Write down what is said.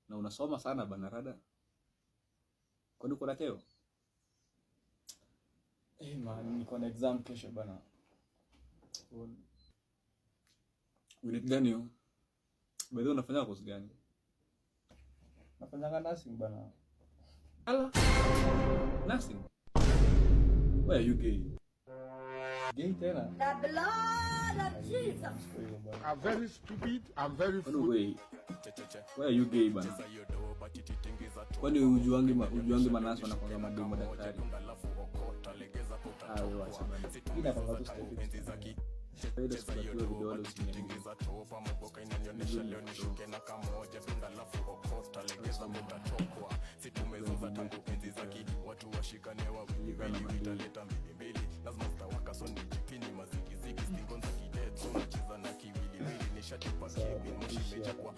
Na unasoma sana bana rada. Kwani uko na cheo? Man, niko na exam kesho bana. Unit gani hiyo? Bado unafanya course gani? Nafanya nursing bana. Ala. Nursing. Where are you gay? Gay tena? The blood of Jesus. I'm very stupid. I'm very foolish. Where are you gay bana? Kwani ujuangi manasi na kwa mademo daktari? Wewe wacha bana. Ina kwa tu stupid. Faida sikatiwa vidole usiniambie. topa mboka inanionyesha leo nishuke na kamoja dunda lafu okota legeza mutatokwa situmezunza tangu enzi zaki watu washikane wawili vitaleta mbili lazima utawaka so nijipini mazigizigi stingonza kidead so nacheza na kiwili nishatipa kibi mshimeja kwa